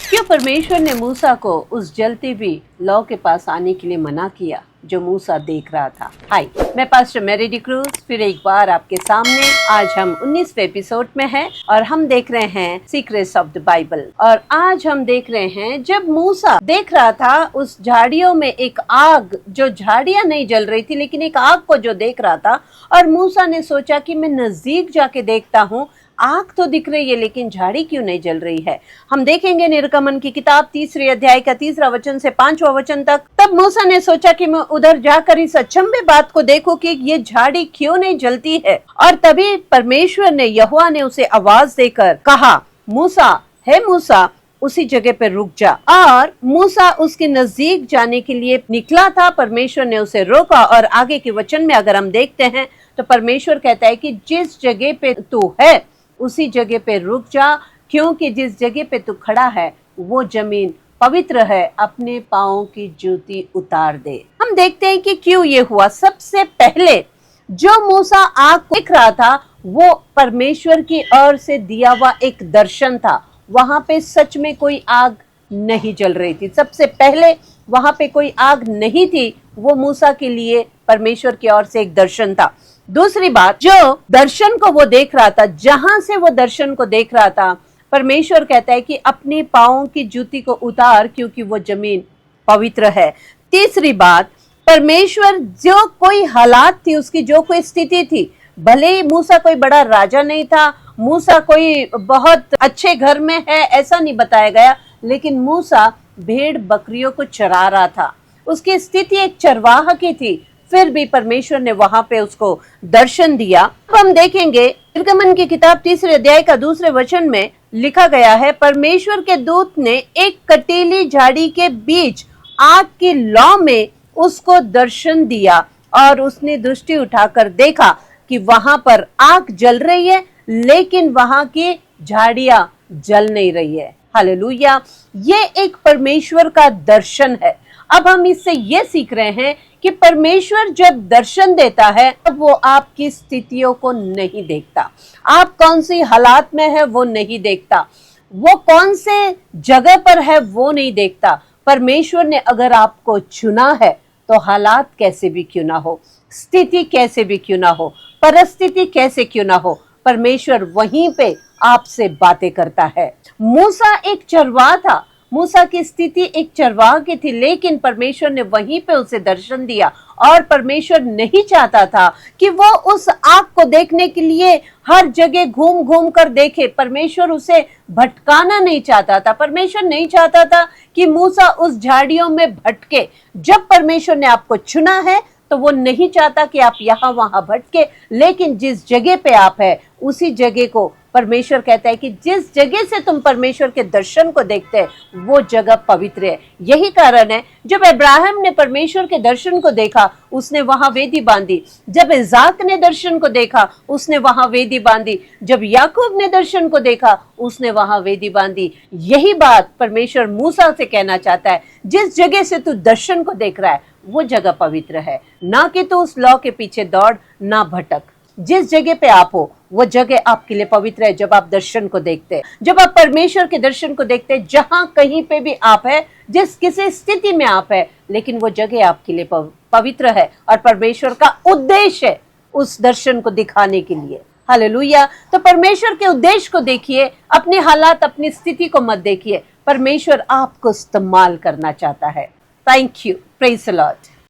क्यों परमेश्वर ने मूसा को उस जलती हुई लौ के पास आने के लिए मना किया जो मूसा देख रहा था? हाय, मैं पास्टर मैरी डी क्रूज फिर एक बार आपके सामने। आज हम 19वें एपिसोड में हैं और हम देख रहे हैं सीक्रेट्स ऑफ द बाइबल। और आज हम देख रहे हैं जब मूसा देख रहा था उस झाड़ियों में एक आग, जो झाड़ियां नहीं जल रही थी लेकिन एक आग को जो देख रहा था, और मूसा ने सोचा कि मैं नजदीक जाके देखता हूँ, आग तो दिख रही है लेकिन झाड़ी क्यों नहीं जल रही है। हम देखेंगे निर्गमन की किताब 3 अध्याय का 3 वचन से 5वां वचन तक। तब मूसा ने सोचा कि मैं उधर जाकर इस अचंभे बात को देखूं कि ये झाड़ी क्यों नहीं जलती है। और तभी परमेश्वर ने, यहोवा ने उसे आवाज देकर कहा, मूसा, हे मूसा, उसी जगह पे रुक जा। और मूसा उसके नजदीक जाने के लिए निकला था। परमेश्वर ने उसे रोका और आगे के वचन में अगर हम देखते हैं तो परमेश्वर कहता है कि जिस जगह पे तू है उसी जगह पे रुक जा, क्योंकि जिस जगह पे तू खड़ा है वो जमीन पवित्र है, अपने पाँव की जूती उतार दे। हम देखते हैं कि क्यों ये हुआ। सबसे पहले जो मूसा आग देख रहा था वो परमेश्वर की ओर से दिया हुआ एक दर्शन था। वहां पे सच में कोई आग नहीं जल रही थी। सबसे पहले वहां पे कोई आग नहीं थी, वो मूसा के लिए परमेश्वर की ओर से एक दर्शन था। दूसरी बात, जो दर्शन को वो देख रहा था, जहां से वो दर्शन को देख रहा था, परमेश्वर कहता है कि अपने पाँव की जूती को उतार, क्योंकि वो जमीन पवित्र है। तीसरी बात, परमेश्वर जो कोई हालात थी, उसकी जो कोई स्थिति थी, भले ही मूसा कोई बड़ा राजा नहीं था, मूसा कोई बहुत अच्छे घर में है, ऐसा नहीं बताया गया, लेकिन मूसा भेड़ बकरियों को चरा रहा था। उसकी स्थिति एक चरवाह की थी, फिर भी परमेश्वर ने वहां पे उसको दर्शन दिया। अब हम देखेंगे निर्गमन की किताब 3 अध्याय का 2 वचन में लिखा गया है, परमेश्वर के दूत ने एक कटीली झाड़ी के बीच आग की लौ में उसको दर्शन दिया और उसने दृष्टि उठाकर देखा कि वहां पर आग जल रही है लेकिन वहां की झाड़ियां जल नहीं रही है। हालेलुया, ये एक परमेश्वर का दर्शन है। अब हम इससे ये सीख रहे हैं कि परमेश्वर जब दर्शन देता है तब वो आपकी स्थितियों को नहीं देखता, आप कौन सी हालात में है वो नहीं देखता, वो कौन से जगह पर है वो नहीं देखता। परमेश्वर ने अगर आपको चुना है तो हालात कैसे भी क्यों ना हो, स्थिति कैसे भी क्यों ना हो, परिस्थिति कैसे क्यों ना हो, परमेश्वर वहीं पे आपसे बातें करता है। मूसा एक चरवाहा था, मूसा की स्थिति एक चरवाह की थी, लेकिन परमेश्वर ने वहीं पे उसे दर्शन दिया। और परमेश्वर नहीं चाहता था कि वो उस आग को देखने के लिए हर जगह घूम घूम कर देखे। परमेश्वर उसे भटकाना नहीं चाहता था। परमेश्वर नहीं चाहता था कि मूसा उस झाड़ियों में भटके। जब परमेश्वर ने आपको चुना है तो वो नहीं चाहता कि आप यहाँ वहां भटके, लेकिन जिस जगह पे आप है उसी जगह को परमेश्वर कहता है कि जिस जगह से तुम परमेश्वर के दर्शन को देखते हैं वो जगह पवित्र है। यही कारण है जब अब्राहम ने परमेश्वर के दर्शन को देखा उसने वहां वेदी बांधी, जब इसाक ने दर्शन को देखा उसने वहां वेदी बांधी, जब याकूब ने दर्शन को देखा उसने वहां वेदी बांधी। यही बात परमेश्वर मूसा से कहना चाहता है, जिस जगह से तू दर्शन को देख रहा है वो जगह पवित्र है, ना कि तू उस लौ के पीछे दौड़, ना भटक। जिस जगह पे आप हो वो जगह आपके लिए पवित्र है। जब आप दर्शन को देखते हैं, जब आप परमेश्वर के दर्शन को देखते हैं, जहां कहीं पे भी आप है, जिस किसी स्थिति में आप है, लेकिन वो जगह आपके लिए पवित्र है और परमेश्वर का उद्देश्य है उस दर्शन को दिखाने के लिए। हालेलुया। तो परमेश्वर के उद्देश्य को देखिए, अपने हालात, अपनी स्थिति को मत देखिए। परमेश्वर आपको इस्तेमाल करना चाहता है। Thank you, praise the Lord.